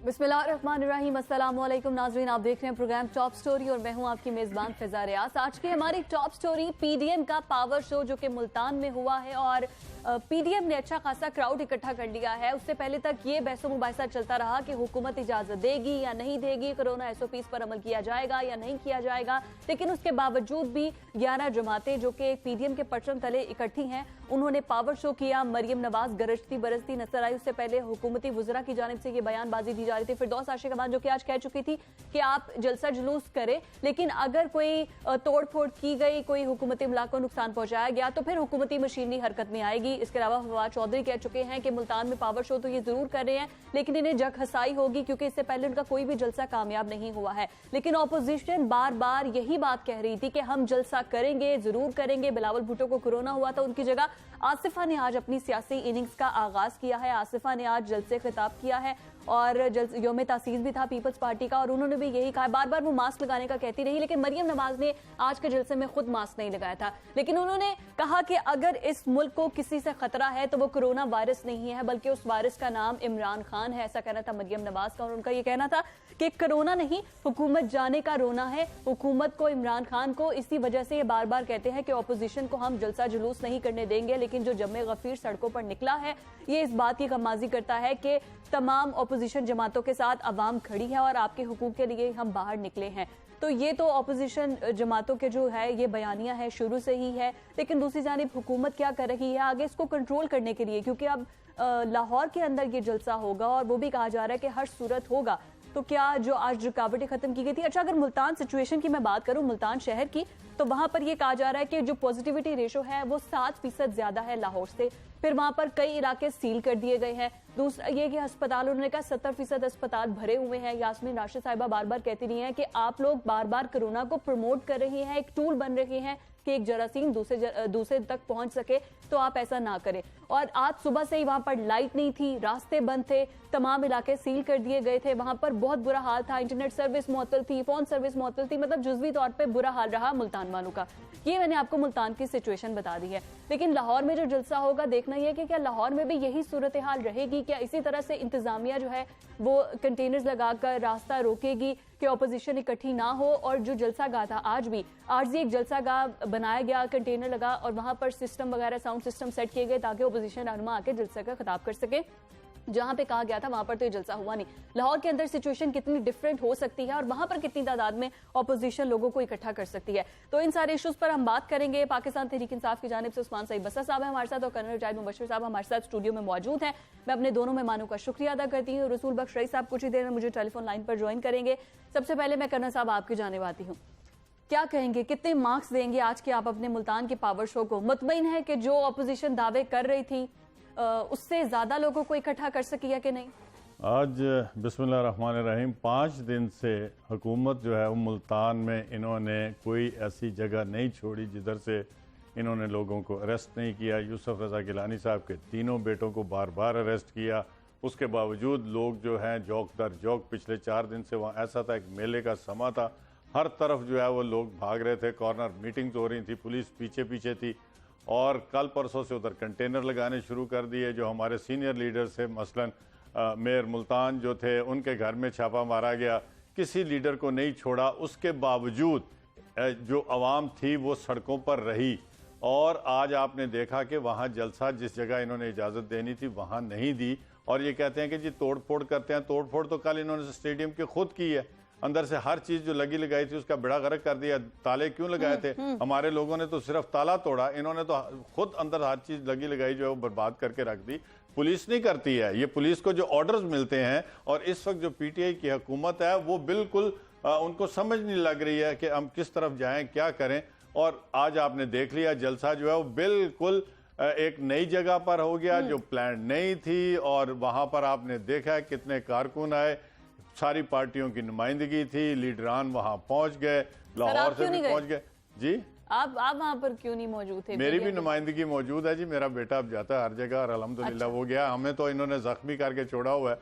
बिस्मिल्लाहिर्रहमानिर्रहीम, अस्सलाम वालेकुम नाज़रीन, आप देख रहे हैं प्रोग्राम टॉप स्टोरी और मैं हूं आपकी मेज़बान फिजा रियाज। आज की हमारी टॉप स्टोरी पीडीएम का पावर शो जो कि मुल्तान में हुआ है और पीडीएम ने अच्छा खासा क्राउड इकट्ठा कर लिया है। उससे पहले तक ये बहसो मुबाहिसा चलता रहा कि हुकूमत इजाजत देगी या नहीं देगी, कोरोना एसओपीज़ पर अमल किया जाएगा या नहीं किया जाएगा, लेकिन उसके बावजूद भी 11 जमातें जो कि पीडीएम के परचम तले इकट्ठी हैं, उन्होंने पावर शो किया। मरियम नवाज गरजती बरसती नजर आई। उससे पहले हुकूमती वुज़रा की जानिब से ये बयानबाजी दी जा रही थी। फिरदौस आशिकाबाद जो कि आज कह चुकी थी कि आप जलसा जुलूस करें, लेकिन अगर कोई तोड़ फोड़ की गई, कोई हुकूमती इमलाक को नुकसान पहुंचाया गया तो फिर हुकूमती मशीनरी हरकत में आएगी। इसके अलावा फवाद चौधरी कह चुके हैं कि मुल्तान में पावर शो तो ये जरूर कर रहे हैं, लेकिन इन्हें जग हसाई होगी क्योंकि इससे पहले उनका कोई भी जलसा कामयाब नहीं हुआ है। लेकिन ऑपोजिशन बार बार यही बात कह रही थी कि हम जलसा करेंगे, जरूर करेंगे। बिलावल भुट्टो को कोरोना हुआ था, उनकी जगह आसिफा ने आज अपनी सियासी इनिंग्स का आगाज किया है। आसिफा ने आज जलसे खिताब किया है और यौम तासीस भी था पीपल्स पार्टी का, और उन्होंने भी यही कहा। बार बार वो मास्क लगाने का कहती रही, लेकिन मरियम नवाज ने आज के जलसे में खुद मास्क नहीं लगाया था। लेकिन उन्होंने कहा कि अगर इस मुल्क को किसी से खतरा है तो वो कोरोना वायरस नहीं है, बल्कि उस वायरस का नाम इमरान खान है। ऐसा कहना था मरियम नवाज का, और उनका ये कहना था कि कोरोना नहीं, हुकूमत जाने का रोना है हुकूमत को, इमरान खान को। इसी वजह से ये बार बार कहते हैं कि ऑपोजिशन को हम जलसा जुलूस नहीं करने देंगे, लेकिन जो जमे गफीर सड़कों पर निकला है ये इस बात की गमाजी करता है कि तमाम ऑपोजिशन जमातों के साथ अवाम खड़ी है और आपके हुकूक के लिए हम बाहर निकले हैं। तो ये तो ऑपोजिशन जमातों के जो है ये बयानिया है शुरू से ही है, लेकिन दूसरी जानिब हुकूमत क्या कर रही है आगे इसको कंट्रोल करने के लिए, क्योंकि अब लाहौर के अंदर ये जलसा होगा और वो भी कहा जा रहा है कि हर सूरत होगा। तो क्या जो आज रुकावटें खत्म की गई थी, अच्छा अगर मुल्तान सिचुएशन की मैं बात करूं, मुल्तान शहर की, तो वहां पर ये कहा जा रहा है कि जो पॉजिटिविटी रेशो है वो 7% ज्यादा है लाहौर से। फिर वहां पर कई इलाके सील कर दिए गए हैं। दूसरा ये कि अस्पताल, उन्होंने कहा 70% अस्पताल भरे हुए हैं। यास्मीन राशिद साहिबा बार बार कहती रही हैं कि आप लोग बार बार कोरोना को प्रमोट कर रहे हैं, एक टूल बन रहे हैं कि एक जरासीम दूसरे तक पहुंच सके, तो आप ऐसा ना करें। और आज सुबह से ही वहां पर लाइट नहीं थी, रास्ते बंद थे, तमाम इलाके सील कर दिए गए थे। वहां पर बहुत बुरा हाल था, इंटरनेट सर्विस मुअत्तल थी, फोन सर्विस मुअत्तल थी, मतलब जुज़वी तौर पे बुरा हाल रहा मुल्तान वालों का। ये मैंने आपको मुल्तान की सिचुएशन बता दी है। लेकिन लाहौर में जो जलसा होगा देखना यह कि क्या लाहौर में भी यही सूरत हाल रहेगी, क्या इसी तरह से इंतजामिया जो है वो कंटेनर्स लगाकर रास्ता रोकेगी कि ऑपोजिशन इकट्ठी ना हो। और जो जलसा गाह था आज भी एक जलसा गाह बनाया गया, कंटेनर लगा और वहां पर सिस्टम वगैरह साउंड सिस्टम सेट किए गए ताकि ऑपोजिशन रहनुमा आके जलसे का खिताब कर सके। जहां पे कहा गया था वहां पर तो ये जलसा हुआ नहीं। लाहौर के अंदर सिचुएशन कितनी डिफरेंट हो सकती है और वहां पर कितनी तादाद में ऑपोजिशन लोगों को इकट्ठा कर सकती है, तो इन सारे इश्यूज पर हम बात करेंगे। पाकिस्तान तहरीक इंसाफ की जानिब से उस्मान सईद बसर साहब है हमारे साथ और कर्नल जाहिद मुबश्शिर साहब हमारे साथ स्टूडियो में मौजूद हैं। मैं अपने दोनों मेहमानों का शुक्रिया अदा करती हूँ। रसूल बख्श रईस साहब कुछ ही देर में मुझे टेलीफोन लाइन पर ज्वाइन करेंगे। सबसे पहले मैं कर्नल साहब आपकी जानिब आती हूँ, क्या कहेंगे, कितने मार्क्स देंगे आज के आप अपने मुल्तान के पावर शो को? मुतमईन है कि जो ऑपोजिशन दावे कर रही थी उससे ज्यादा लोगों को इकट्ठा कर सकी है कि नहीं? आज बिस्मिल्लाहिर्रहमानिर्रहीम 5 दिन से हुकूमत जो है वो मुल्तान में इन्होंने कोई ऐसी जगह नहीं छोड़ी जिधर से इन्होंने लोगों को अरेस्ट नहीं किया। यूसुफ रज़ा गिलानी साहब के तीनों बेटों को बार बार अरेस्ट किया। उसके बावजूद लोग जो हैं जौक दर जौक, पिछले 4 दिन से वहाँ ऐसा था एक मेले का समा था, हर तरफ जो है वो लोग भाग रहे थे, कॉर्नर मीटिंग्स हो रही थी, पुलिस पीछे पीछे थी। और कल परसों से उधर कंटेनर लगाने शुरू कर दिए। जो हमारे सीनियर लीडर्स थे, मसलन मेयर मुल्तान जो थे, उनके घर में छापा मारा गया, किसी लीडर को नहीं छोड़ा। उसके बावजूद जो आवाम थी वो सड़कों पर रही। और आज आपने देखा कि वहाँ जलसा जिस जगह इन्होंने इजाज़त देनी थी वहाँ नहीं दी। और ये कहते हैं कि जी तोड़ फोड़ करते हैं। तोड़ फोड़ तो कल इन्होंने स्टेडियम की खुद की है, अंदर से हर चीज जो लगी लगाई थी उसका बेड़ा गर्क कर दिया। ताले क्यों लगाए थे? हमारे लोगों ने तो सिर्फ ताला तोड़ा, इन्होंने तो खुद अंदर हर चीज लगी लगाई जो है वो बर्बाद करके रख दी। पुलिस नहीं करती है, ये पुलिस को जो ऑर्डर्स मिलते हैं। और इस वक्त जो पीटीआई की हुकूमत है वो बिल्कुल उनको समझ नहीं लग रही है कि हम किस तरफ जाएं, क्या करें। और आज आपने देख लिया जलसा जो है वो बिल्कुल एक नई जगह पर हो गया जो प्लान नहीं थी। और वहां पर आपने देखा है कितने कारकुन आए, सारी पार्टियों की नुमाइंदगी थी, लीडरान वहां पहुंच गए, लाहौर से भी पहुंच गए। जी आप वहाँ पर क्यों नहीं मौजूद थे? मेरी भी नुमाइंदगी मौजूद है जी, मेरा बेटा अब जाता है हर जगह और अल्हम्दुलिल्लाह वो गया। हमें तो इन्होंने जख्मी करके छोड़ा हुआ है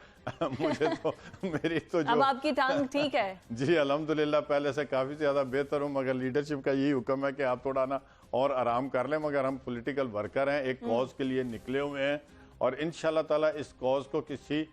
मुझे तो मेरी तो जो अब आपकी टांग ठीक है? जी अल्हम्दुलिल्लाह पहले से काफ़ी ज़्यादा बेहतर हूँ, मगर लीडरशिप का यही हुक्म है कि आप थोड़ा ना और आराम कर लें। मगर हम पॉलिटिकल वर्कर हैं, एक कॉज के लिए निकले हुए हैं और इंशाल्लाह ताला इस कॉज को किसी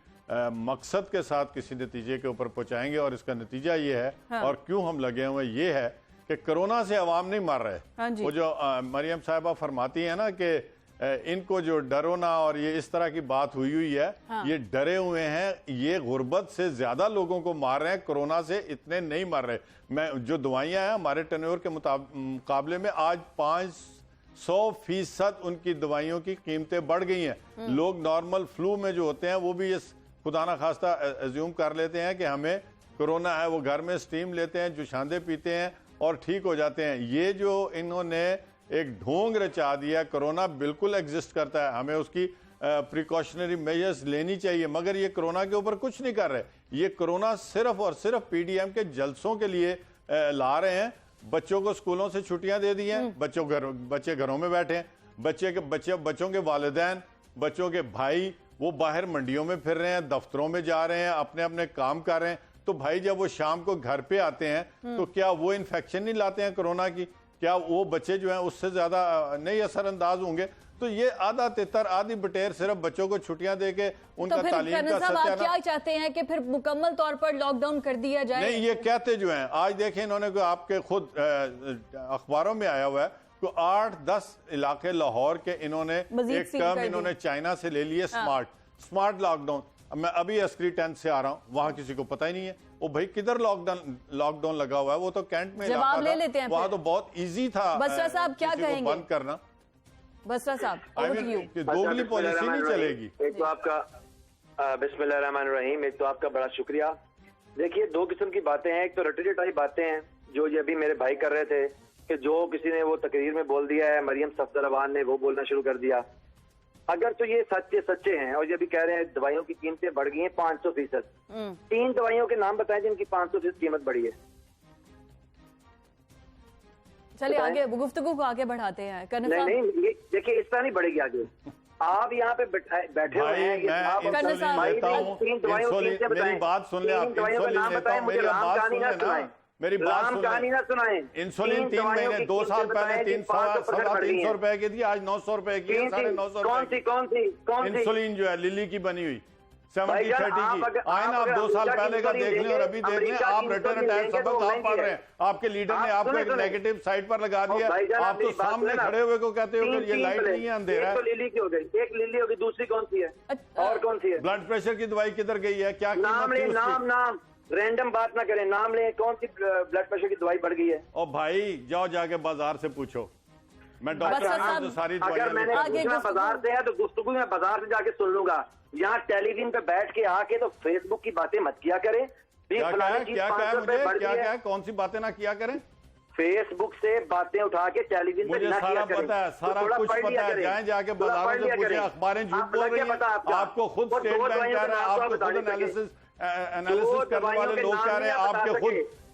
मकसद के साथ किसी नतीजे के ऊपर पहुंचाएंगे। और इसका नतीजा ये है हाँ। और क्यों हम लगे हुए ये है कि कोरोना से अवाम नहीं मर रहे। हाँ जी। वो जो मरियम साहिबा फरमाती है ना कि इनको जो डरो ना और ये इस तरह की बात हुई है। हाँ। ये डरे हुए हैं, ये गुर्बत से ज्यादा लोगों को मार रहे हैं, कोरोना से इतने नहीं मार रहे। मैं जो दवाइयां हैं हमारे टर्नओवर के मुकाबले में आज 500% उनकी दवाइयों की कीमतें बढ़ गई हैं। लोग नॉर्मल फ्लू में जो होते हैं वो भी ये खुदा ना खास्ता एज्यूम कर लेते हैं कि हमें कोरोना है, वो घर में स्टीम लेते हैं, जुशांदे पीते हैं और ठीक हो जाते हैं। ये जो इन्होंने एक ढोंग रचा दिया, कोरोना बिल्कुल एग्जिस्ट करता है, हमें उसकी प्रिकॉशनरी मेजर्स लेनी चाहिए, मगर ये कोरोना के ऊपर कुछ नहीं कर रहे। ये कोरोना सिर्फ और सिर्फ पीडीएम के जलसों के लिए ला रहे हैं। बच्चों को स्कूलों से छुट्टियां दे दी हैं, बच्चे घरों में बैठे हैं, बच्चों के वालिदैन, बच्चों के भाई वो बाहर मंडियों में फिर रहे हैं, दफ्तरों में जा रहे हैं, अपने अपने काम कर रहे हैं। तो भाई जब वो शाम को घर पे आते हैं तो क्या वो इन्फेक्शन नहीं लाते हैं कोरोना की? क्या वो बच्चे जो हैं उससे ज्यादा नहीं असरअंदाज होंगे? तो ये आधा तितर आधी बटेर सिर्फ बच्चों को छुट्टियां देके उनका तो फिर तालीम का आप क्या चाहते हैं कि फिर मुकम्मल तौर पर लॉकडाउन कर दिया जाए? नहीं, ये कहते जो हैं आज देखें इन्होंने को आपके खुद अखबारों में आया हुआ है तो 8-10 इलाके लाहौर के इन्होंने एक टर्म इन्होंने चाइना से ले लिए, स्मार्ट लॉकडाउन। मैं अभी अस्करी 10 से आ रहा हूँ, वहां किसी को पता ही नहीं है वो भाई किधर लॉकडाउन लगा हुआ है। वो तो कैंट में जवाब ले लेते हैं, वहां तो बहुत इजी था बसरा साहब क्या कहेंगे बंद करना। बसरा साहब दोगली पॉलिसी नहीं चलेगी। एक तो आपका बिस्मिल्लाहिर्रहमानिर्रहीम, एक तो आपका बड़ा शुक्रिया। देखिए दो किस्म की बातें हैं, एक तो रटरी टाइप बातें हैं जो ये अभी मेरे भाई कर रहे थे कि जो किसी ने वो तकरीर में बोल दिया है, मरियम सफदरवान ने वो बोलना शुरू कर दिया। अगर तो ये सच्चे हैं और ये भी कह रहे हैं दवाइयों की कीमतें बढ़ गई हैं 500%। 3 दवाइयों के नाम बताएं जिनकी 500% कीमत बढ़ी है। चलिए आगे गुफ्तगू को आगे बढ़ाते हैं। नहीं, ये देखिए इस तरह नहीं बढ़ेगी आगे। आप यहाँ पे बैठे हुए हैं, मेरी बात सुन ले, आप इंसुलिन लेता हूं, मेरी बात सुन ले, मेरी बात कहानी ना सुनाएं। इंसुलिन 3 महीने 2 साल पहले 300 रुपए की थी, आज 900 रुपए की है, 950 कौन सी इंसुलिन जो है लिली की बनी हुई 70-30 की। आए ना आप 2 साल पहले का देख लें और अभी देख लें। आप रिटर्न टैक्स सबक आप पढ़ रहे हैं, आपके लीडर ने आपको एक नेगेटिव साइड पर लगा दिया। आप तो सामने खड़े हुए को कहते हो कि ये लाइट नहीं है, अंधेरा है। एक लिली की हो गई, एक लिली होगी, दूसरी कौन सी है और कौन सी है? ब्लड प्रेशर की दवाई किधर गई है? क्या नाम ले, नाम रैंडम बात ना करें, नाम ले, कौन सी ब्लड प्रेशर की दवाई बढ़ गई है? और भाई जाओ जाके बाजार से पूछो, मैं डॉक्टर तो सारी अगर मैंने पूछा बाजार से है तो गुफ्तगू मैं बाजार से जाके सुन लूंगा। यहाँ टेलीविजन पे बैठ के आके तो फेसबुक की बातें मत किया करें। क्या कौन सी बातें ना किया करें? फेसबुक से बातें उठा के टेलीविजन पे मुझे सारा पता है, सारा कुछ पता है। जाएं जाके बाजारों से पूछे, अखबारें झूठ बोल रही हैं, आपको खुद स्टेट बैंक कह रहा है, आपको खुद एनालिसिस करने वाले लोग कह रहे हैं, आपके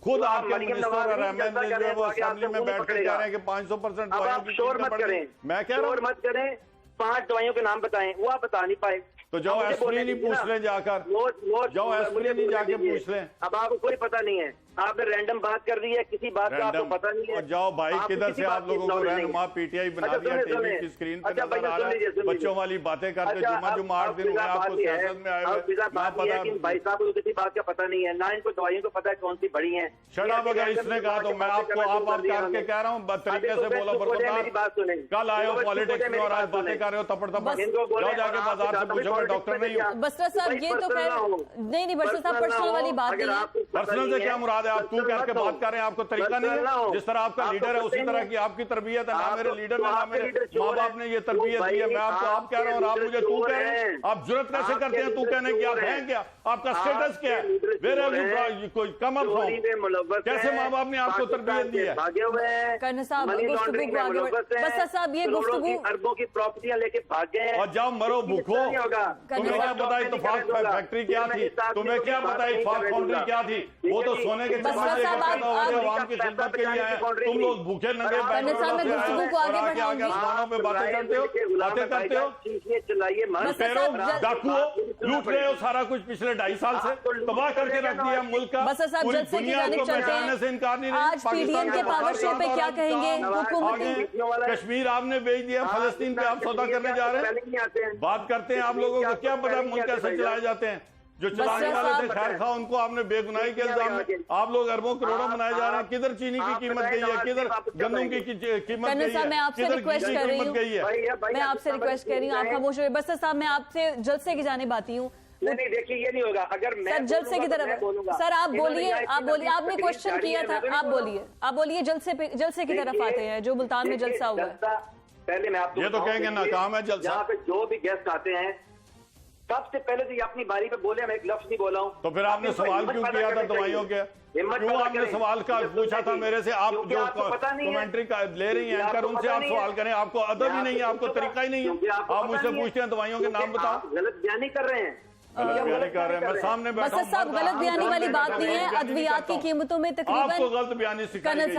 खुद आपके मिनिस्टर और एमएलए जो है वो असेंबली में बैठ कर कह रहे हैं कि 500% दवाइयों की शोर मत करें, मैं कह रहा हूं मत करें। 5 दवाइयों के नाम बताएं, वो आप बता नहीं पाए तो जाओ एस्प्रिन नहीं पूछ लें जाकर, जाओ एस्प्रिन नहीं जाके पूछ लें। अब आपको कोई पता नहीं है, आपने रैंडम बात कर दी है, किसी बात का आपको पता नहीं है। जाओ भाई किधर से आप लोगों को रहनुमा पीटीआई बना दिया, टीवी की स्क्रीन पे नजर आ रहा है, बच्चों वाली बातें करते जुम्मा 8 दिन हुए आपको सियासत में आए हुए। भाई साहब को किसी बात का पता नहीं है, ना इनको दवाइयों को पता है कौन सी बड़ी है। शराब अगर इसने कहा तो मैं आपको आप करके कह रहा हूँ तरीके से बोलो। मेरी बात सुने, कल आए हो पॉलिटिक्स में और आज बातें कर रहे हो तपड़ तपड़, जाओ जाके बाजार से पूछो, मैं डॉक्टर नहीं हूँ। बसरा साहब ये तो खैर नहीं बसरा साहब पर्सनल वाली बात नहीं है। पर्सनल से क्या मुराद है? आप तू करके बात कर रहे हैं, आपको तरीका नहीं है? जिस तरह आपका लीडर है उसी तरह की आपकी तरबियत है। ना मेरे लीडर ने ना मेरे माँ बाप ने ये तरबियत दी है। मैं आपको आप कह रहा हूँ और आप मुझे तू कह रहे हैं। आप जुर्रत कैसे करते हैं तू कहने की? आप हैं क्या? आपका स्टेटस क्या है? वेयर हैव यू कोई कम अप फ्रॉम? कैसे माँ बाप ने आपको तरबियत दी है? करना साहब बसरा साहब ये गुफ्तगू अरबों की प्रॉपर्टियां लेके भाग गए हैं। और जाओ मरो भूखो। तुम्हें क्या पता इत्तेफाक फैक्ट्री क्या थी? तुम्हें क्या पता इत्तेफाक फाउंड्री क्या थी? वो तो सोने के के बसरा चम्मच साहब, लेकर पैदा हो रहे हो, आप- आवाम की खिदमत के लिए आए। तुम लोग भूखे नंगे कर्नल साहब, मैं गुफ्तगू को आगे बढ़ाऊंगी। आसमानों पे बातें करते हो, बातें करते हो, चिल्लाइए लुटेरो, डाकुओ, लूट रहे हो सारा कुछ पिछले 2.5 साल से, तबाह करके रख दिया मुल्क का। बसरा साहब, पूरी जलसे की दुनिया जानिब को चलते पहचानने हैं। से इनकार नहीं आज पीडीएम के पावर शो पे क्या कहेंगे? हुकूमती कश्मीर आपने भेज दिया, फलस्तीन पे आप सौदा करने जा रहे हैं। बात करते हैं, आप लोगों को क्या पता मुल्क कैसे चलाए जाते हैं? जो चलाने वाले थे खैर खा, उनको आपने बेगुनाही के इल्जाम में आप लोग अरबों करोड़ों बनाए जा रहे हैं। किधर चीनी की कीमत गई है, किधर गंदम की कीमत गई है, मैं आपसे रिक्वेस्ट कर रही हूँ, मैं आपसे रिक्वेस्ट कर रही हूँ, आप खामोश रहिए। बसर साहब, मैं आपसे जलसे की जानिब आती हूँ। नहीं, देखिए ये नहीं होगा अगर मैं सर जलसे की तरफ, सर आप बोलिए, आपने क्वेश्चन किया था, आप बोलिए जलसे की तरफ आते हैं जो मुल्तान में जलसा हुआ है। पहले मैं आपको ये तो कहेंगे नाकाम है जलसा। यहाँ पे जो भी गेस्ट आते हैं सबसे पहले तो ये अपनी बारी पे बोले, मैं एक लफ्ज नहीं बोला हूँ। तो फिर आपने सवाल क्यों किया था दवाइयों के? क्यों आपने सवाल का पूछा था मेरे से? आप जो कमेंट्री का ले रही हैं एंकर, उनसे आप सवाल करें। आपको अदब ही नहीं है, आपको तरीका ही नहीं है। आप मुझसे पूछते हैं दवाइयों के नाम बताओ। गलत बयानी कर रहे हैं, गलत बयानी कर रहे हैं। मैं सामने बैठा हूं। बसर साहब, गलत बयानी वाली बात नहीं है। अद्वियात की कीमतों में तकरीबन आपको गलत बयानी सिखाई कर्नल गई।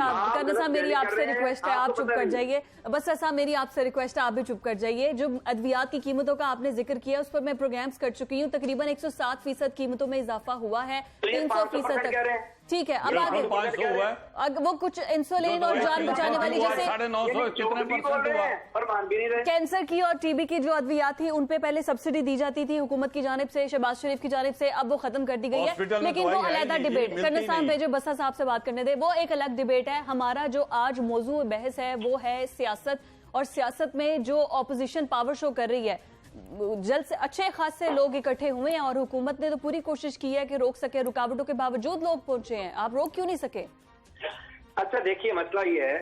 साहब मेरी आपसे रिक्वेस्ट है, आप चुप कर जाइए। बसर साहब, मेरी आपसे रिक्वेस्ट है, आप भी चुप कर जाइए। जो अद्वियात की कीमतों का आपने जिक्र किया, उस पर मैं प्रोग्राम्स कर चुकी हूँ। तकरीबन 107% कीमतों में इजाफा हुआ है, 300% तक। ठीक है, अब आगे 500 हुआ है। वो कुछ इंसुलिन और जान बचाने वाली, जैसे 950 कितने % हुआ? और मान भी नहीं रहे। कैंसर की और टीबी की जो अद्वियात थी, उन पे पहले सब्सिडी दी जाती थी हुकूमत की जानिब से, शहबाज शरीफ की जानिब से, अब वो खत्म कर दी गई है। हॉस्पिटल में लेकिन वो दवाई है अलहदा नहीं, डिबेट, मिलती कर्नल साहब नहीं। भेजो, बसा साहब से बात करने दे, वो एक अलग डिबेट है। हमारा जो आज मौजू बहस है वो है सियासत, और सियासत में जो ऑपोजिशन पावर शो कर रही है, जल्द से अच्छे खासे लोग इकट्ठे हुए हैं और हुकूमत ने तो पूरी कोशिश की है कि रोक सके, रुकावटों के बावजूद लोग पहुंचे हैं, आप रोक क्यों नहीं सके? अच्छा देखिए, मसला ये है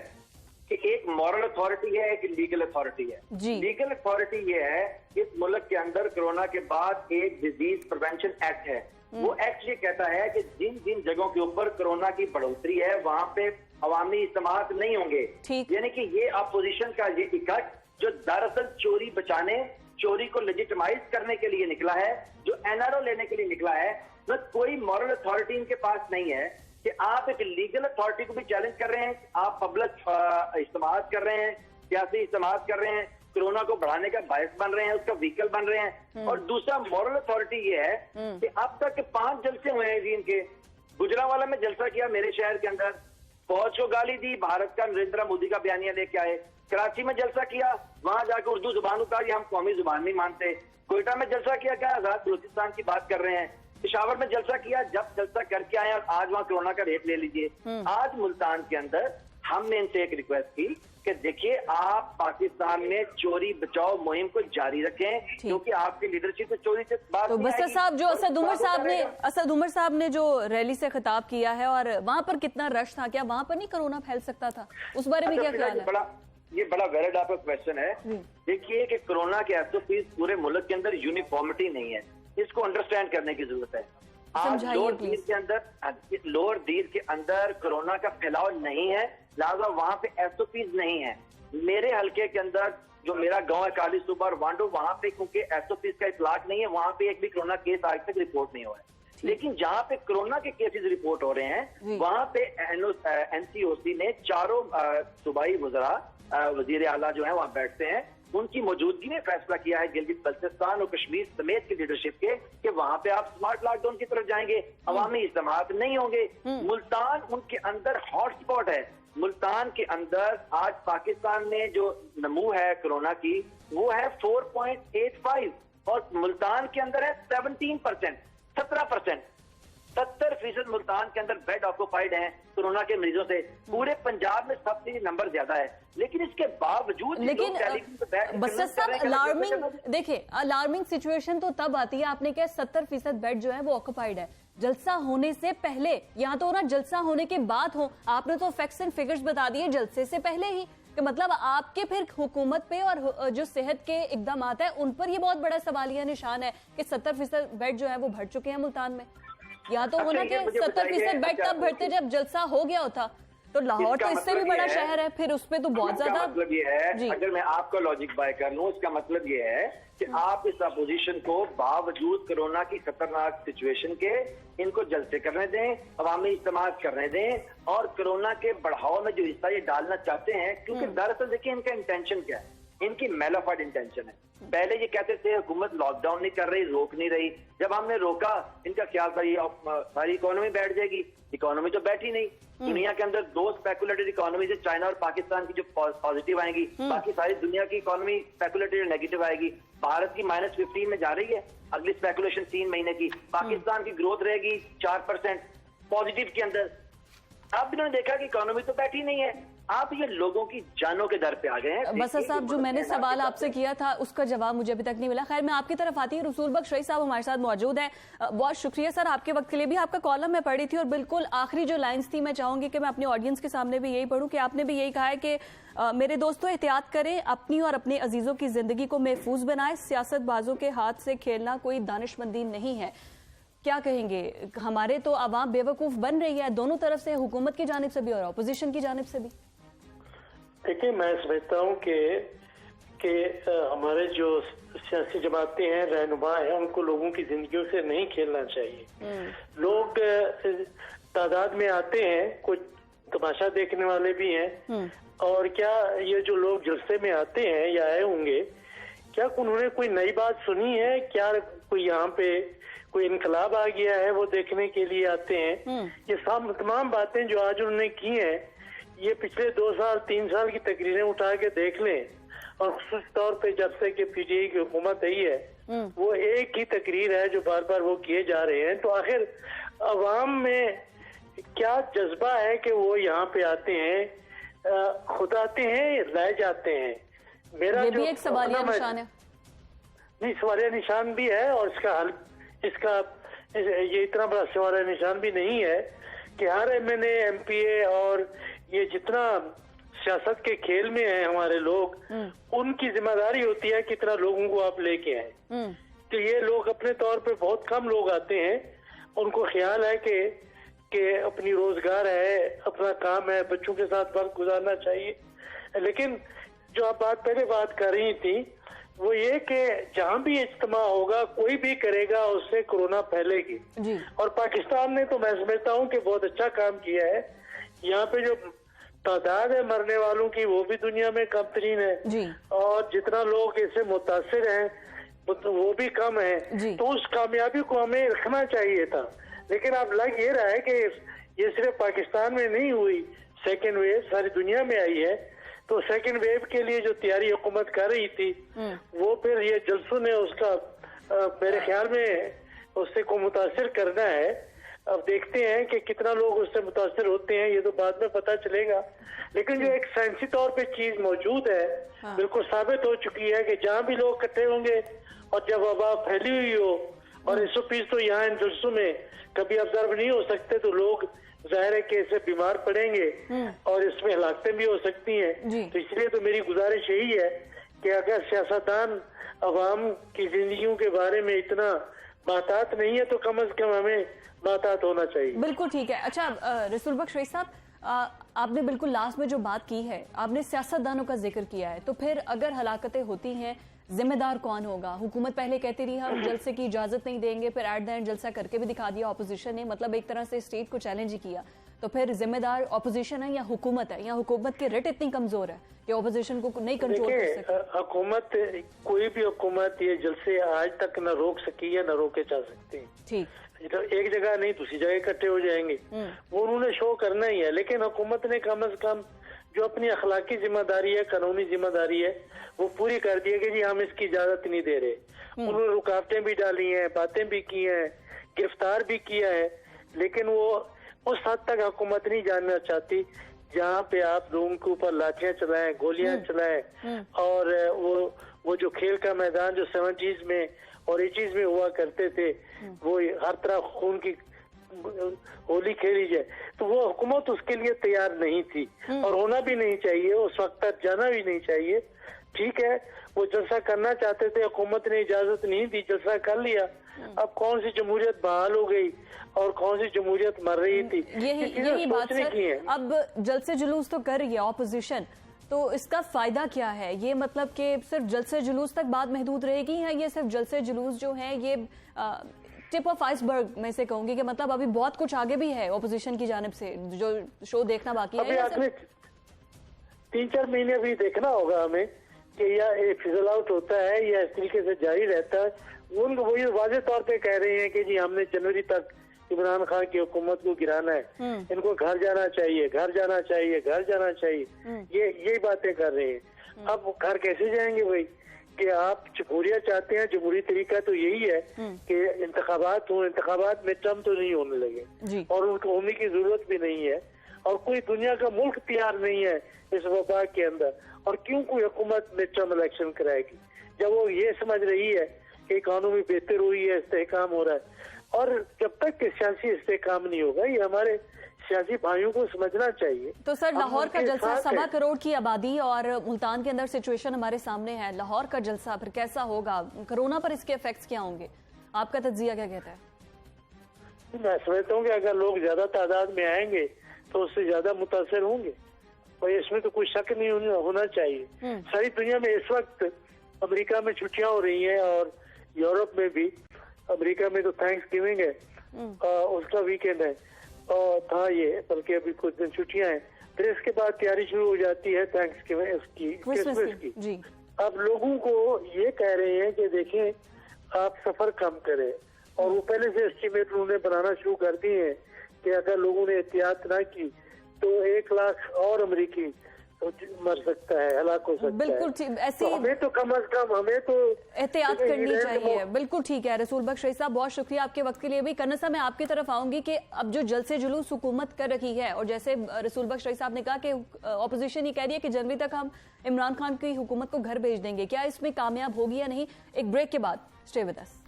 कि एक मॉरल अथॉरिटी है, एक लीगल अथॉरिटी है। जी। लीगल अथॉरिटी ये है, इस मुल्क के अंदर कोरोना के बाद एक डिजीज प्रिवेंशन एक्ट है। वो एक्ट ये कहता है कि जिन जिन जगहों के ऊपर कोरोना की बढ़ोतरी है वहां पे अवामी इज्तिमात नहीं होंगे। यानी कि ये अपोजिशन का ये इकट्ठ जो दरअसल चोरी बचाने, चोरी को लेजिटिमाइज करने के लिए निकला है, जो एनआरओ लेने के लिए निकला है, न कोई मॉरल अथॉरिटी इनके पास नहीं है कि आप एक लीगल अथॉरिटी को भी चैलेंज कर रहे हैं। आप पब्लिक इस्तेमाल कर रहे हैं, सियासी इस्तेमाल कर रहे हैं, कोरोना को बढ़ाने का बायस बन रहे हैं, उसका व्हीकल बन रहे हैं। और दूसरा मॉरल अथॉरिटी ये है कि अब तक 5 जलसे हुए हैं जी इनके। गुजरांवाला में जलसा किया मेरे शहर के अंदर, फौज को गाली दी, भारत का नरेंद्र मोदी का बयानिया लेके आए। कराची में जलसा किया, वहां जाकर उर्दू जुबान उतारी, हम कौमी जुबान नहीं मानते। कोयटा में जलसा किया, क्या आजाद बलूचिस्तान की बात कर रहे हैं। पेशावर में जलसा किया, जब जलसा करके आए और आज वहां कोरोना का रेट ले लीजिए। आज मुल्तान के अंदर हमने इनसे एक रिक्वेस्ट की कि देखिए, आप पाकिस्तान में चोरी बचाओ मुहिम को जारी रखें, क्योंकि आपकी लीडरशिप से चोरी से बात तो बसर साहब, जो असद उमर साहब ने जो रैली से खिताब किया है, और वहां पर कितना रश था, क्या वहां पर नहीं कोरोना फैल सकता था? उस बारे में क्या ख्याल है? ये बड़ा वैलिड आपका क्वेश्चन है। देखिए कि कोरोना के एसओपीज पूरे मुल्क के अंदर यूनिफॉर्मिटी नहीं है, इसको अंडरस्टैंड करने की जरूरत है। आज लोअर दीर के अंदर कोरोना का फैलाव नहीं है, लिहाजा वहां पे एसओपीज नहीं है। मेरे हल्के के अंदर जो मेरा गांव है काली सूबा और वांडो, वहां पे क्योंकि एसओपीज का इतलाक नहीं है, वहां पे एक भी कोरोना केस आज तक रिपोर्ट नहीं हुआ है। लेकिन जहां पे कोरोना के केसेस रिपोर्ट हो रहे हैं, वहां पे एनसीओसी ने चारों सूबाई वज़रा, वजीर आला जो है वहां बैठते हैं, उनकी मौजूदगी में फैसला किया है गिलगित बल्तिस्तान और कश्मीर समेत की लीडरशिप के कि वहां पे आप स्मार्ट लॉकडाउन की तरफ जाएंगे, अवामी इज्तिमात नहीं होंगे। मुल्तान उनके अंदर हॉटस्पॉट है। मुल्तान के अंदर आज पाकिस्तान में जो नमू है कोरोना की, वो है 4.85 और मुल्तान के अंदर है 17%, 17%। 70% मुल्तान के अंदर बेड ऑक्यूपाइड हैं कोरोना के मरीजों से। पूरे पंजाब में सबसे नंबर ज्यादा है, लेकिन इसके बावजूद बसर साहब, अलार्मिंग, देखिए अलार्मिंग सिचुएशन तो तब आती है, आपने कहा 70% बेड जो है वो ऑक्यूपाइड है जलसा होने से पहले, यहाँ तो ना जलसा होने के बाद हो। आपने तो फैक्ट्स एंड फिगर्स बता दिए जलसे से पहले ही, कि मतलब आपके फिर हुकूमत पे और जो सेहत के इकदाम है उन पर ये बहुत बड़ा सवालिया निशान है कि 70% बेड जो है वो भर चुके हैं मुल्तान में। यहाँ तो होना कि 70% बेड तब भरते जब जलसा हो गया होता। तो लाहौर तो इसका इससे भी मतलब बड़ा ये है- शहर है, फिर उस पे तो बहुत इसका ज्यादा। मतलब ये है, जी। अगर मैं आपका लॉजिक बाय कर लूं, इसका मतलब ये है कि आप इस अपोजिशन को बावजूद कोरोना की खतरनाक सिचुएशन के इनको जलसे करने दें, अवामी इज्तिमा करने दें, और कोरोना के बढ़ाव में जो हिस्सा ये डालना चाहते हैं, क्योंकि दरअसल देखिए इनका इंटेंशन क्या है, इनकी मेलाफाइड इंटेंशन है। पहले ये कहते थे हुकूमत लॉकडाउन नहीं कर रही, रोक नहीं रही। जब हमने रोका, इनका ख्याल था ये सारी इकोनॉमी बैठ जाएगी। इकोनॉमी तो बैठी नहीं। दुनिया के अंदर दो स्पेकुलेटेड इकोनॉमी है, चाइना और पाकिस्तान की, जो पॉजिटिव आएंगी, बाकी सारी दुनिया की इकोनॉमी स्पेकुलेटेड नेगेटिव आएगी। भारत की -15 में जा रही है, अगली स्पेकुलेशन 3 महीने की। पाकिस्तान की ग्रोथ रहेगी 4% पॉजिटिव के अंदर। अब इन्होंने देखा कि इकोनॉमी तो बैठी नहीं है, आप ये लोगों की जानों के दर पे आ गए हैं। बसर साहब, जो मैंने सवाल आपसे किया था उसका जवाब मुझे अभी तक नहीं मिला। खैर, मैं आपकी तरफ आती हूँ। रसूल बख्श रईस साहब हमारे साथ मौजूद है। बहुत शुक्रिया सर आपके वक्त के लिए भी। आपका कॉलम मैं पढ़ी थी और बिल्कुल आखिरी जो लाइंस थी मैं चाहूंगी कि मैं अपने ऑडियंस के सामने भी यही पढ़ूं कि आपने भी यही कहा है कि मेरे दोस्तों एहतियात करें, अपनी और अपने अजीजों की जिंदगी को महफूज बनाएं, सियासतबाजों के हाथ से खेलना कोई दानिशमंदी नहीं है। क्या कहेंगे? हमारे तो आवाम बेवकूफ बन रही है दोनों तरफ से, हुकूमत की जानिब से भी और अपोजिशन की जानिब से भी। देखिए, मैं समझता हूँ कि हमारे जो सियासी जमातें हैं, रहनुमा हैं, उनको लोगों की जिंदगियों से नहीं खेलना चाहिए। लोग तादाद में आते हैं, कुछ तमाशा देखने वाले भी हैं, और क्या ये जो लोग जलसे में आते हैं या आए होंगे, क्या उन्होंने कोई नई बात सुनी है? क्या कोई यहाँ पे कोई इनकलाब आ गया है वो देखने के लिए आते हैं? ये तमाम बातें जो आज उन्होंने की हैं, ये पिछले 2 साल 3 साल की तकरीरें उठा के देख लें, और खुसूस तौर पे जब से कि पीटीआई की हुकूमत आई है, वो एक ही तकरीर है जो बार बार वो किए जा रहे हैं। तो आखिर अवाम में क्या जज्बा है कि वो यहाँ पे आते हैं, खुद आते हैं, रह जाते हैं? मेरा ये जो भी एक सवालिया निशान है। नहीं, सवालिया निशान भी है, और इसका हल, ये इतना बड़ा सवालिया निशान भी नहीं है कि हर एमएनए एमपीए और ये जितना सियासत के खेल में है हमारे लोग, उनकी जिम्मेदारी होती है कितना लोगों को आप लेके आए। तो ये लोग अपने तौर पे बहुत कम लोग आते हैं, उनको ख्याल है कि अपनी रोजगार है, अपना काम है, बच्चों के साथ वक्त गुजारना चाहिए। लेकिन जो आप पहले बात कर रही थी, वो ये कि जहां भी इज्तिमा होगा, कोई भी करेगा, उससे कोरोना फैलेगी। और पाकिस्तान ने तो मैं समझता हूँ कि बहुत अच्छा काम किया है। यहाँ पे जो तादाद है मरने वालों की, वो भी दुनिया में कम तरीन है, और जितना लोग इससे मुतासिर हैं वो भी कम है। तो उस कामयाबी को हमें रखना चाहिए था। लेकिन अब लग ये रहा है कि ये सिर्फ पाकिस्तान में नहीं हुई, सेकेंड वेव सारी दुनिया में आई है। तो सेकेंड वेव के लिए जो तैयारी हुकूमत कर रही थी, वो फिर ये जलसों ने उसका मेरे ख्याल में उससे को मुतासिर करना है। अब देखते हैं कि कितना लोग उससे मुतासिर होते हैं, ये तो बाद में पता चलेगा। लेकिन जो एक साइंसी तौर पे चीज मौजूद है, बिल्कुल साबित हो चुकी है कि जहाँ भी लोग इकट्ठे होंगे और जब वबा फैली हुई हो, और 120 तो यहाँ इन जलसों में कभी ऑब्जर्व नहीं हो सकते, तो लोग जाहिर है कि इससे बीमार पड़ेंगे और इसमें हलाकतें भी हो सकती हैं। तो इसलिए तो मेरी गुजारिश यही है कि अगर सियासतदान अवाम की जिंदगियों के बारे में इतना बातात नहीं है, तो कम से कम हमें बातात होना चाहिए। बिल्कुल ठीक है। अच्छा, रसूल बख्श रईस साहब, आपने बिल्कुल लास्ट में जो बात की है, आपने सियासतदानों का जिक्र किया है, तो फिर अगर हलाकतें होती हैं, जिम्मेदार कौन होगा? हुकूमत पहले कहती रही हम जलसे की इजाजत नहीं देंगे, फिर एट द एंड जलसा करके भी दिखा दिया ऑपोजिशन ने, मतलब एक तरह से स्टेट को चैलेंज ही किया। तो फिर जिम्मेदार ऑपोजिशन है या हुकूमत है, या हुकूमत की रिट इतनी कमजोर है कि ऑपोजिशन को नहीं कंट्रोल कर सके? हुकूमत, कोई भी हुकूमत ये जलसे आज तक न रोक सकी है, न रोके जा सकते हैं। ठीक, तो एक जगह नहीं दूसरी जगह इकट्ठे हो जाएंगे, वो उन्होंने शो करना ही है। लेकिन हुकूमत ने कम से कम जो अपनी अखलाकी जिम्मेदारी है, कानूनी जिम्मेदारी है, वो पूरी कर दी है कि जी हम इसकी इजाजत नहीं दे रहे। उन्होंने रुकावटें भी डाली हैं, बातें भी की हैं, गिरफ्तार भी किया है, लेकिन वो उस हद तक हुकूमत नहीं जानना चाहती जहाँ पे आप लोगों के ऊपर लाठियां चलाएं, गोलियां चलाएं, और वो जो खेल का मैदान जो 70s में और 80s में हुआ करते थे, वो हर तरफ खून की होली खेली जाए, तो वो हुकूमत उसके लिए तैयार नहीं थी, और होना भी नहीं चाहिए, उस वक्त तक जाना भी नहीं चाहिए। ठीक है, वो जलसा करना चाहते थे, हुकूमत ने इजाजत नहीं दी, जलसा कर लिया। अब कौन सी जमहूरियत बहाल हो गई और कौन सी जमहूरियत मर रही थी? यही बात सर। अब जलसे जुलूस तो कर रही है ऑपोजिशन, तो इसका फायदा क्या है? ये मतलब कि सिर्फ जलसे जुलूस तक बात महदूद रहेगी, या ये सिर्फ जलसे जुलूस जो है ये टिप ऑफ आइसबर्ग में से कहूंगी कि मतलब अभी बहुत कुछ आगे भी है ऑपोजिशन की जानिब से जो शो देखना बाकी है? अभी 3-4 महीने अभी देखना होगा हमें कि यह फिजल आउट होता है या इस तरीके से जारी रहता है। उनको वही वाज़ेह तौर पे कह रहे हैं कि जी हमने जनवरी तक इमरान खान की हुकूमत को गिराना है, इनको घर जाना चाहिए, घर जाना चाहिए, घर जाना चाहिए, यही बातें कर रहे हैं। अब घर कैसे जाएंगे भाई? कि आप जमहूरियत चाहते हैं, जमहूरी तरीका तो यही है कि इंतखाबात हो, इंतखाबात में टर्म तो नहीं होने लगे और उनको होने की जरूरत भी नहीं है, और कोई दुनिया का मुल्क तैयार नहीं है इस वबा के अंदर। और क्यों कोई हुकूमत में टर्म इलेक्शन कराएगी जब वो ये समझ रही है कि इकानमी बेहतर हुई है, इस्तेहकाम हो रहा है। और जब तक कि सियासी इस्तेहकाम नहीं होगा, ये हमारे सियासी भाइयों को समझना चाहिए। तो सर लाहौर का जलसा 1.25 करोड़ की आबादी और मुल्तान के अंदर सिचुएशन हमारे सामने है, लाहौर का जलसा फिर कैसा होगा? कोरोना पर इसके इफेक्ट्स क्या होंगे? आपका तज्जिया क्या कहता है? मैं समझता हूँ कि अगर लोग ज्यादा तादाद में आएंगे तो उससे ज्यादा मुतासर होंगे, और इसमें तो कोई शक नहीं होना चाहिए। सारी दुनिया में इस वक्त अमेरिका में छुट्टियां हो रही हैं और यूरोप में भी। अमेरिका में तो थैंक्स गिविंग है, उसका वीकेंड है और था ये, बल्कि अभी कुछ दिन छुट्टियां हैं, फिर इसके बाद तैयारी शुरू हो जाती है थैंक्स गिविंग उसकी, क्रिसमस की। अब लोगों को ये कह रहे हैं कि देखें आप सफर कम करें, और वो पहले से एस्टिमेट उन्होंने बनाना शुरू कर दिए हैं कि अगर लोगों ने एहतियात ना की तो 1 लाख और अमेरिकी मर सकता है, हलाक हो सकता है। बिल्कुल ऐसी तो हमें तो कम अज कम हमें तो एहतियात करनी चाहिए। बिल्कुल ठीक है रसूल बख्श रईस साहब, बहुत शुक्रिया आपके वक्त के लिए भी। करना साहब मैं आपकी तरफ आऊंगी कि अब जो जलसे जुलूस हुकूमत कर रही है, और जैसे रसूल बख्श रईस साहब ने कहा कि ऑपोजिशन ये कह रही है कि जनवरी तक हम इमरान खान की हुकूमत को घर भेज देंगे, क्या इसमें कामयाब होगी या नहीं? एक ब्रेक के बाद stay with us.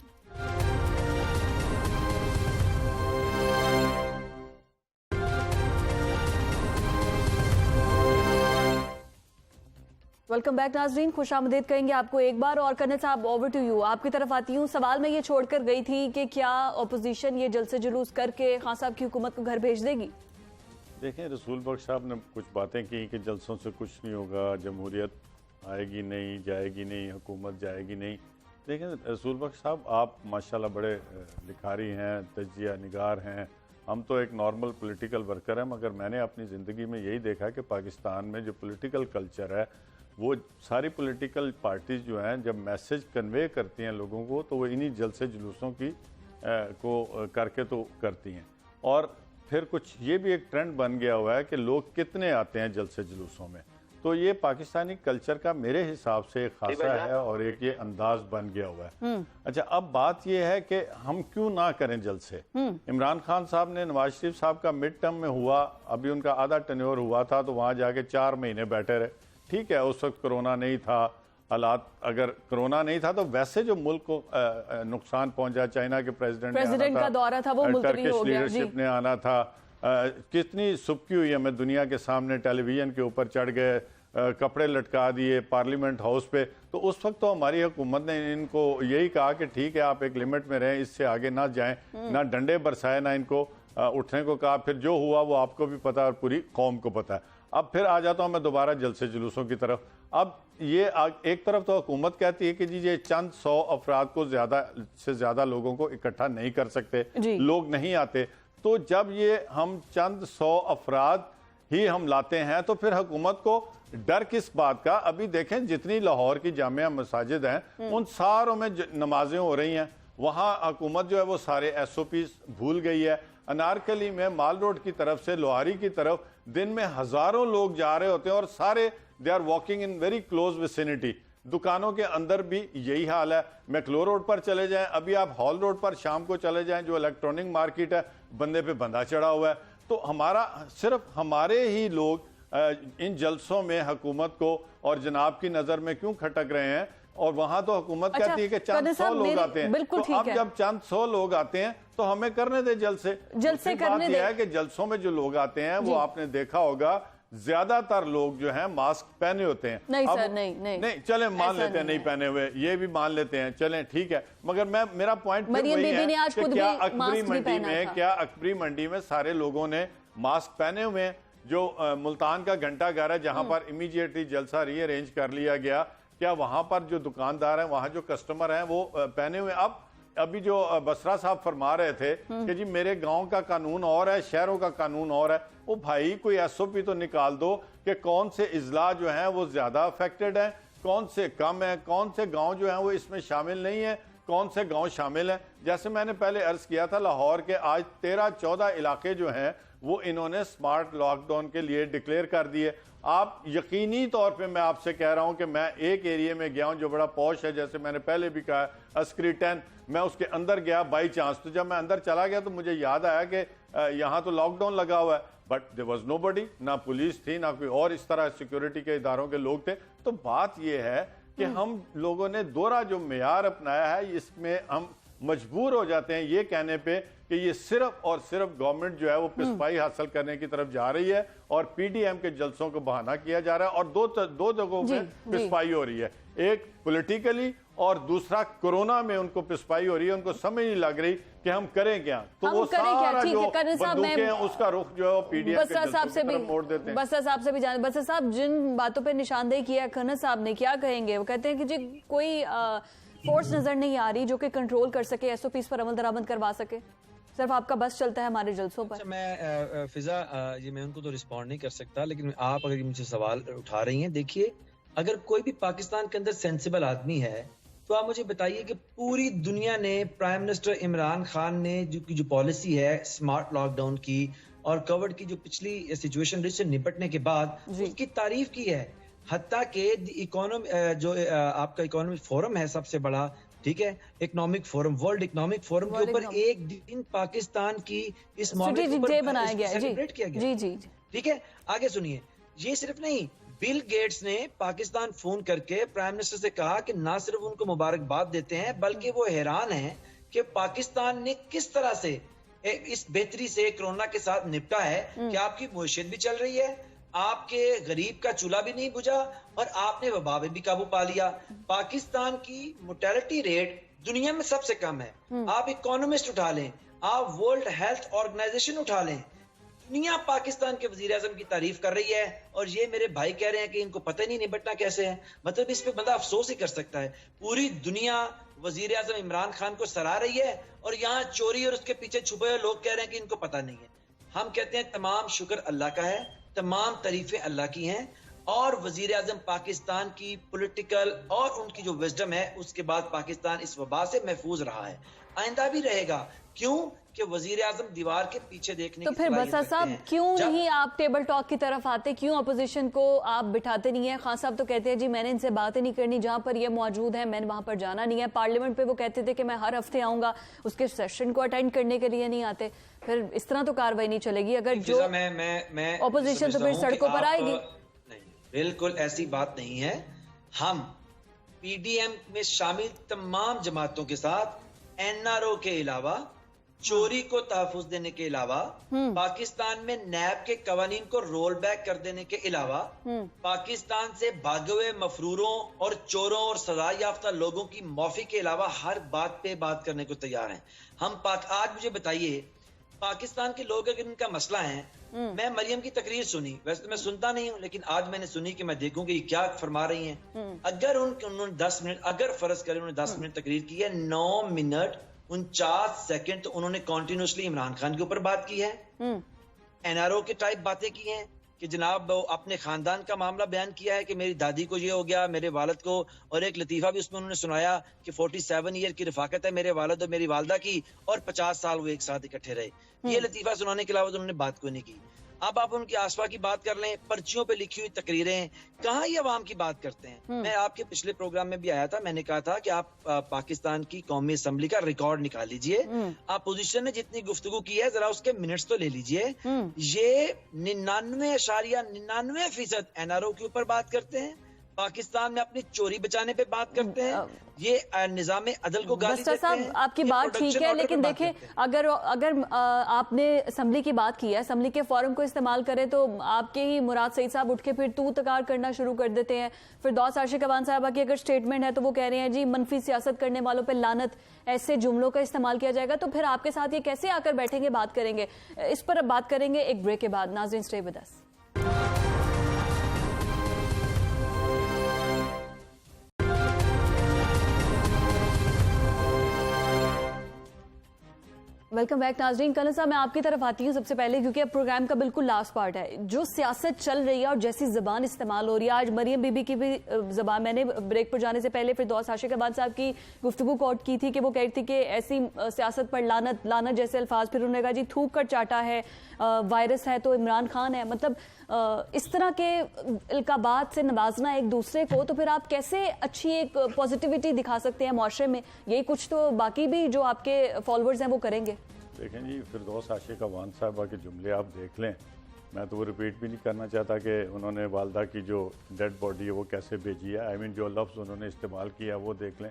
Welcome back नाजरीन, खुश आमदीद कहेंगे आपको एक बार। और कर्नल साहब ओवर टू यू, आपकी तरफ आती हूँ। सवाल मैं ये छोड़कर गई थी कि क्या ऑपोजिशन ये जलसे जुलूस करके खान साहब की हुकूमत को घर भेज देगी? देखें, रसूल बख्श साहब ने कुछ बातें की कि जलसों से कुछ नहीं होगा, जमहूरियत आएगी नहीं, जाएगी नहीं, हुकूमत जाएगी नहीं। देखें रसूल बख्श साहब, आप माशाल्लाह बड़े लिखारी हैं, तजिया निगार हैं, हम तो एक नॉर्मल पॉलिटिकल वर्कर हैं, मगर मैंने अपनी ज़िंदगी में यही देखा कि पाकिस्तान में जो पॉलिटिकल कल्चर है, वो सारी पॉलिटिकल पार्टीज़ जो हैं जब मैसेज कन्वे करती हैं लोगों को, तो वो इन्हीं जलसे जुलूसों की को करके तो करती हैं। और फिर कुछ ये भी एक ट्रेंड बन गया हुआ है कि लोग कितने आते हैं जलसे जुलूसों में, तो ये पाकिस्तानी कल्चर का मेरे हिसाब से एक खासा है और एक ये अंदाज बन गया हुआ है। अच्छा, अब बात ये है कि हम क्यों ना करें जलसे। इमरान खान साहब ने, नवाज शरीफ साहब का मिड टर्म में हुआ, अभी उनका आधा टेन्योर हुआ था, तो वहाँ जाके 4 महीने बैठे रहे। ठीक है, उस वक्त कोरोना नहीं था, हालात अगर कोरोना नहीं था तो वैसे जो मुल्क को नुकसान पहुंचा, चाइना के प्रेसिडेंट का दौरा था, वो मुलतवी हो गया, लीडरशिप ने आना था, कितनी सुबकी हुई हमें दुनिया के सामने, टेलीविजन के ऊपर चढ़ गए, कपड़े लटका दिए पार्लियामेंट हाउस पे। तो उस वक्त तो हमारी हुकूमत ने इनको यही कहा कि ठीक है आप एक लिमिट में रहें, इससे आगे ना जाएं, ना डंडे बरसाए, ना इनको उठने को कहा। फिर जो हुआ वो आपको भी पता है और पूरी कौम को पता है। अब फिर आ जाता हूं मैं दोबारा जलसे जुलूसों की तरफ। अब ये एक तरफ तो हुकूमत कहती है कि जी ये चंद 100 अफराद को ज्यादा से ज्यादा लोगों को इकट्ठा नहीं कर सकते, लोग नहीं आते। तो जब ये हम चंद 100 अफराद ही हम लाते हैं तो फिर हुकूमत को डर किस बात का? अभी देखें जितनी लाहौर की जामिया मसाजिद हैं उन सारों में नमाजें हो रही हैं, वहाँ हुकूमत जो है वो सारे SOP भूल गई है। अनारकली में माल रोड की तरफ से लोहारी की तरफ दिन में हजारों लोग जा रहे होते हैं और सारे they are walking in very close vicinity. दुकानों के अंदर भी यही हाल है। मैक्लो रोड पर चले जाएं, अभी आप हॉल रोड पर शाम को चले जाएं, जो इलेक्ट्रॉनिक मार्केट है, बंदे पे बंदा चढ़ा हुआ है। तो हमारा सिर्फ हमारे ही लोग इन जलसों में हुकूमत को और जनाब की नजर में क्यों खटक रहे हैं? और वहां तो हुकूमत कहती है कि चंद 100 लोग आते हैं, तो अब जब चंद 100 लोग आते हैं तो हमें करने दे जलसे करने दे। है कि जलसों में जो लोग आते हैं वो आपने देखा होगा ज्यादातर लोग जो हैं मास्क पहने होते हैं। नहीं अब सर, नहीं चलें मान ऐसा लेते हैं नहीं पहने हुए, ये भी मान लेते हैं, चलें ठीक है, मगर मेरा पॉइंट मरियम बीबी ने आज खुद भी मास्क भी पहना था। क्या अकबरी मंडी में सारे लोगों ने मास्क पहने हुए हैं? जो मुल्तान का घंटाघर है जहां पर इमीडिएटली जलसा रीअरेंज कर लिया गया, क्या वहां पर जो दुकानदार हैं, वहां जो कस्टमर हैं वो पहने हुए? अब अभी जो बसरा साहब फरमा रहे थे कि जी मेरे गांव का कानून और है, शहरों का कानून और है, वो भाई कोई एसओपी तो निकाल दो कि कौन से इजला जो हैं वो ज्यादा अफेक्टेड हैं, कौन से कम है, कौन से गांव जो हैं वो इसमें शामिल नहीं है, कौन से गांव शामिल हैं। जैसे मैंने पहले अर्ज किया था, लाहौर के आज 13-14 इलाके जो हैं वो इन्होंने स्मार्ट लॉकडाउन के लिए डिक्लेयर कर दिए। आप यकीनी तौर पे मैं आपसे कह रहा हूं कि मैं एक एरिया में गया हूं जो बड़ा पॉश है, जैसे मैंने पहले भी कहा, अस्करी 10, मैं उसके अंदर गया बाई चांस, तो जब मैं अंदर चला गया तो मुझे याद आया कि यहाँ तो लॉकडाउन लगा हुआ है, बट देयर वाज नोबडी, ना पुलिस थी ना कोई और इस तरह सिक्योरिटी के इदारों के लोग थे। तो बात यह है कि हम लोगों ने दोहरा जो मेयार अपनाया है, इसमें हम मजबूर हो जाते हैं ये कहने पे कि ये सिर्फ और सिर्फ गवर्नमेंट जो है वो पिसपाई हासिल करने की तरफ जा रही है और पीडीएम के जलसों को बहाना किया जा रहा है, और दो जगहों पे पिसपाई हो रही है, एक पॉलिटिकली और दूसरा कोरोना में उनको पिसपाई हो रही है। उनको समझ नहीं लग रही कि हम करें क्या, तो वो सारा जो बंदूकें हैं उसका रुख जो है पीडीएम के जलसों की तरफ मोड़ देते हैं। बसरा साहब से भी जान, बसरा साहब जिन बातों पे निशानदेही किया खन्ना साहब ने, क्या कहेंगे? वो कहते हैं कि जी कोई फोर्स नजर नहीं आ रही जो कि कंट्रोल कर सके, एसओपीज पर अमल दरामद करवा सके, सिर्फ आपका बस चलता है हमारे जलसों पर। मैं फिजा ये मैं उनको तो रिस्पॉन्ड नहीं कर सकता, लेकिन आप अगर मुझे सवाल उठा रही हैं, देखिए अगर कोई भी पाकिस्तान के अंदर सेंसिबल आदमी है तो आप मुझे बताइए कि पूरी दुनिया ने, प्राइम मिनिस्टर इमरान खान ने जो पॉलिसी है स्मार्ट लॉकडाउन की और कोविड की जो पिछली सिचुएशन से निपटने के बाद उसकी तारीफ की है। हत्ता के इकोनॉमी जो आपका इकोनॉमिक फोरम है सबसे बड़ा, ठीक है, economic forum, world economic forum के ऊपर एक दिन पाकिस्तान की इस मामले के ऊपर सेलिब्रेट किया गया। जी, ठीक है, आगे सुनिए, ये सिर्फ नहीं, बिल गेट्स ने पाकिस्तान फोन करके प्राइम मिनिस्टर से कहा कि ना सिर्फ उनको मुबारकबाद देते हैं बल्कि वो हैरान हैं कि पाकिस्तान ने किस तरह से इस बेहतरी से कोरोना के साथ निपटा है कि आपकी मुईशत भी चल रही है, आपके गरीब का चूल्हा भी नहीं बुझा और आपने वबा पे भी काबू पा लिया। पाकिस्तान की मोर्टेलिटी रेट दुनिया में सबसे कम है। आप इकोनॉमिस्ट उठा लें, आप वर्ल्ड हेल्थ ऑर्गेनाइजेशन उठा लें, दुनिया पाकिस्तान के वजीर आजम की तारीफ कर रही है, और ये मेरे भाई कह रहे हैं कि इनको पता ही नहीं निपटना कैसे है। मतलब इस पे बंदा अफसोस ही कर सकता है। पूरी दुनिया वजीर आजम इमरान खान को सराह रही है और यहाँ चोरी और उसके पीछे छुपे हुए लोग कह रहे हैं कि इनको पता नहीं है। हम कहते हैं तमाम शुक्र अल्लाह का है, तमाम तारीफें अल्लाह की हैं, और वजीर आजम पाकिस्तान की पॉलिटिकल और उनकी जो विजडम है उसके बाद पाकिस्तान इस वबा से महफूज रहा है, आइंदा भी रहेगा। क्यों कि वजीर आजम दीवार के पीछे देखने तो फिर बसा साहब क्यों नहीं आप टेबल टॉक की तरफ आते, क्यों अपोजिशन को आप बिठाते नहीं है? खान साहब तो कहते हैं जी मैंने इनसे बातें नहीं करनी, जहां पर ये मौजूद है मैंने वहां पर जाना नहीं है। पार्लियामेंट पे वो कहते थे कि मैं हर हफ्ते आऊंगा, उसके सेशन को अटेंड करने के लिए नहीं आते। फिर इस तरह तो कार्रवाई नहीं चलेगी अगर जो अपोजिशन तो फिर सड़कों पर आएगी। नहीं, बिल्कुल ऐसी बात नहीं है। हम पीडीएम में शामिल तमाम जमातों के साथ एनआरओ के अलावा, चोरी को तहफुज देने के अलावा, पाकिस्तान में नैब के कवानीन को रोल बैक कर देने के अलावा, पाकिस्तान से भागे हुए मफरूरों और चोरों और सजा याफ्ता लोगों की माफी के अलावा हर बात पे बात करने को तैयार हैं। हम आज मुझे बताइए, पाकिस्तान के लोग अगर इनका मसला है, मैं मरियम की तकरीर सुनी, वैसे तो मैं सुनता नहीं हूँ, लेकिन आज मैंने सुनी कि मैं देखूं कि ये क्या फरमा रही हैं। अगर उन्होंने 10 मिनट, अगर फर्ज करें उन्होंने 10 मिनट तकरीर की है, 9 मिनट 49 सेकंड तो उन्होंने कॉन्टिन्यूसली इमरान खान के ऊपर बात की है, एनआरओ के टाइप बातें की हैं कि जनाब अपने खानदान का मामला बयान किया है कि मेरी दादी को ये हो गया, मेरे वालिद को, और एक लतीफा भी उसमें उन्होंने सुनाया कि 47 ईयर की रफाकत है मेरे वालिद और मेरी वालदा की, और 50 साल वो एक साथ इकट्ठे रहे। ये लतीफा सुनाने के अलावा तो उन्होंने बात कोई नहीं की। अब आप उनकी आसपा की बात कर लें, पर्चियों पे लिखी हुई तकरीरें, कहाँ ये अवाम की बात करते हैं। मैं आपके पिछले प्रोग्राम में भी आया था, मैंने कहा था कि आप पाकिस्तान की कौमी असम्बली का रिकॉर्ड निकाल लीजिए, अपोजिशन ने जितनी गुफ्तगू की है जरा उसके मिनट्स तो ले लीजिए। ये 99.99% एनआरओ के ऊपर बात करते हैं, पाकिस्तान में अपनी चोरी बचाने पे बात करते हैं, ये निजाम अदल को गाली बस्तर देते साहब हैं। आपकी ये बात ठीक प्रोडक्शन है, ऑर्डर लेकिन पे बात देखिए करते हैं। अगर आपने असम्बली की बात की है, असम्बली के फोरम को इस्तेमाल करें तो आपके ही मुराद सईद साहब उठ के फिर तू तकार करना शुरू कर देते हैं। फिर दौस आशिक अवान साहबा की अगर स्टेटमेंट है तो वो कह रहे हैं जी मनफी सियासत करने वालों पर लानत, ऐसे जुमलों का इस्तेमाल किया जाएगा। तो फिर आपके साथ ये कैसे आकर बैठेंगे, बात करेंगे? इस पर अब बात करेंगे एक ब्रेक के बाद। नाज़रीन stay with us. Welcome back नाजरीन। कल साहब मैं आपकी तरफ आती हूँ सबसे पहले, क्योंकि अब प्रोग्राम का बिल्कुल लास्ट पार्ट है। जो सियासत चल रही है और जैसी जबान इस्तेमाल हो रही है, आज मरियम बीबी की भी जबान, मैंने ब्रेक पर जाने से पहले फिर दौस आशिक अवान साहब की गुफ्तगू कोट की थी कि वो कह रही थी कि ऐसी सियासत पर लानत, लानत जैसे अल्फाज। फिर उन्होंने कहा जी थूक कर चाटा है, वायरस है तो इमरान खान है। मतलब इस तरह के इल्काबात से नवाजना एक दूसरे को, तो फिर आप कैसे अच्छी एक पॉजिटिविटी दिखा सकते हैं माशरे में? यही कुछ तो बाकी भी जो आपके फॉलोअर्स हैं वो करेंगे। देखें जी, फिरदौस आशिक अवान साहबा के जुमले आप देख लें, मैं तो वो रिपीट भी नहीं करना चाहता कि उन्होंने वालदा की जो डेड बॉडी है वो कैसे भेजी है। आई मीन जो लफ्ज़ उन्होंने इस्तेमाल किया वो देख लें।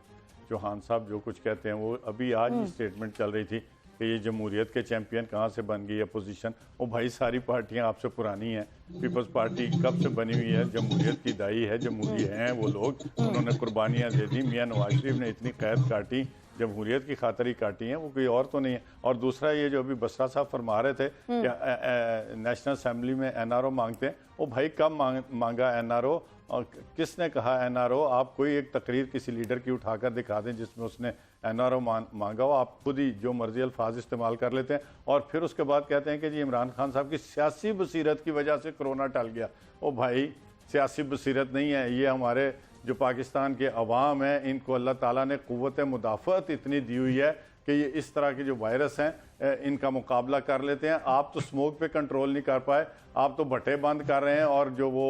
चौहान साहब जो कुछ कहते हैं वो अभी आज ही स्टेटमेंट चल रही थी कि ये जमहूरियत के चैंपियन कहाँ से बन गई है पोजीशन। वो भाई सारी पार्टियां आपसे पुरानी हैं। पीपल्स पार्टी कब से बनी हुई है? जमहूरियत की दाई है, जमहूरी हैं वो लोग, उन्होंने कुर्बानियाँ दे दी। मियाँ नवाज शरीफ ने इतनी कैद काटी, जमहूरियत की खातिर ही काटी हैं, वो कोई और तो नहीं है। और दूसरा ये जो अभी बसरा साहब फरमा रहे थे कि नेशनल असेंबली में एनआरओ मांगते हैं, वो भाई कब मांगा एनआरओ? और किसने कहा एनआरओ? आप कोई एक तकरीर किसी लीडर की उठाकर दिखा दें जिसमें उसने एनआरओ मांगा हो। आप खुद ही जो मर्जी अल्फाज इस्तेमाल कर लेते हैं और फिर उसके बाद कहते हैं कि जी इमरान खान साहब की सियासी बसीरत की वजह से कोरोना टल गया। ओ भाई, सियासी बसीरत नहीं है ये, हमारे जो पाकिस्तान के अवाम हैं इनको अल्लाह ताला ने क़ुव्वत मुदाफ़अत इतनी दी हुई है कि ये इस तरह के जो वायरस हैं इनका मुकाबला कर लेते हैं। आप तो स्मोक पे कंट्रोल नहीं कर पाए, आप तो भट्टे बंद कर रहे हैं और जो वो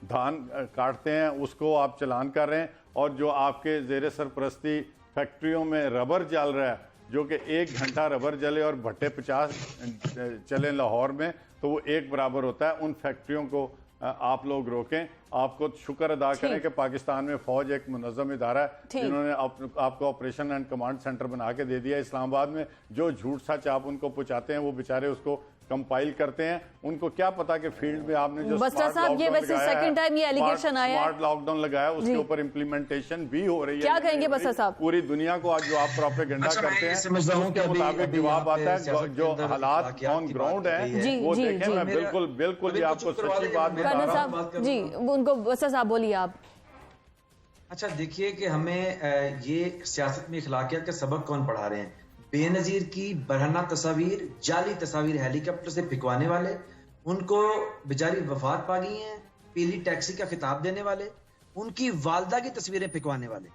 धान काटते हैं उसको आप चलान कर रहे हैं। और जो आपके ज़ेर सरपरस्ती फैक्ट्रियों में रबर जल रहा है, जो कि 1 घंटा रबर जले और भट्टे 50 चले लाहौर में, तो वो एक बराबर होता है। उन फैक्ट्रियों को आप लोग रोकें। आपको शुक्र अदा करें कि पाकिस्तान में फौज एक मुनज़्ज़म इदारा है जिन्होंने आपको ऑपरेशन एंड कमांड सेंटर बना के दे दिया इस्लामाबाद में। जो झूठ सच आप उनको पहुंचाते हैं वो बेचारे उसको कंपाइल करते हैं। उनको क्या पता कि फील्ड में आपने जो बस्तर साहब ये वैसे सेकंड टाइम ये एलिगेशन आया है, स्मार्ट लॉकडाउन लगाया, उसके ऊपर इम्प्लीमेंटेशन भी हो रही है। क्या कहेंगे बस्तर साहब? पूरी दुनिया को आज जो आप प्रोपेगेंडा करते हैं उसके मुताबिक जवाब आता है। जो हालात ऑन ग्राउंड है वो देखें। मैं बिल्कुल ये आपको सच्ची बात बता रहा हूँ जी। उनको बस्तर साहब बोलिए आप। अच्छा देखिए कि हमें ये सियासत में इखलाकियत का सबक कौन पढ़ा रहे हैं? बेनजीर की बरहना तस्वीर, जाली तस्वीर हेलीकॉप्टर से फिकवाने वाले, उनको बेचारी वफात पा गई हैं, पीली टैक्सी का खिताब देने वाले, उनकी वालदा की तस्वीरें फिकवाने वाले,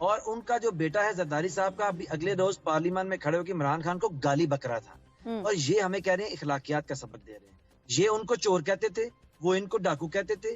और उनका जो बेटा है जरदारी साहब का अभी अगले रोज पार्लियामेंट में खड़े होकर इमरान खान को गाली बक रहा था। और ये हमें कह रहे हैं इखलाकियात का सबक दे रहे हैं। ये उनको चोर कहते थे, वो इनको डाकू कहते थे,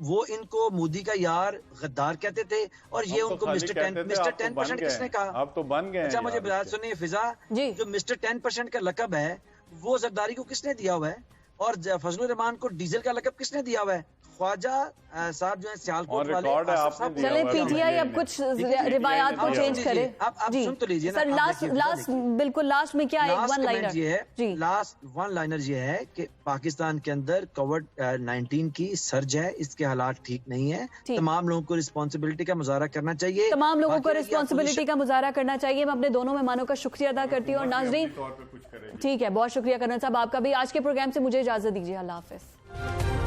वो इनको मोदी का यार गद्दार कहते थे, और ये उनको मिस्टर 10% किसने कहा? आप तो बन गए। अच्छा मुझे बात सुनिए फिजा, जो मिस्टर 10% का लकब है वो जरदारी को किसने दिया हुआ है? और फजलुर रहमान को डीजल का लकब किसने दिया हुआ है? ख्वाजा साहब जो है सियालकोट वाले। चले पीटीआई अब कुछ रिवायात को चेंज करे। आप सुन तो लीजिए सर, लास्ट बिल्कुल लास्ट में क्या है? वन लाइनर ये है, लास्ट वन लाइनर ये है कि पाकिस्तान के अंदर कोविड-19 की सर्ज है, इसके हालात ठीक नहीं है। तमाम लोगों को रिस्पॉन्सिबिलिटी का मुजाहरा करना चाहिए, तमाम लोगों को रिस्पॉन्सिबिलिटी का मुजाहरा करना चाहिए। मैं अपने दोनों मेहमानों का शुक्रिया अदा करती हूँ। और नाजरीन ठीक है, बहुत शुक्रिया करना साहब आपका भी। आज के प्रोग्राम से मुझे इजाजत दीजिए। अल्लाह हाफिज।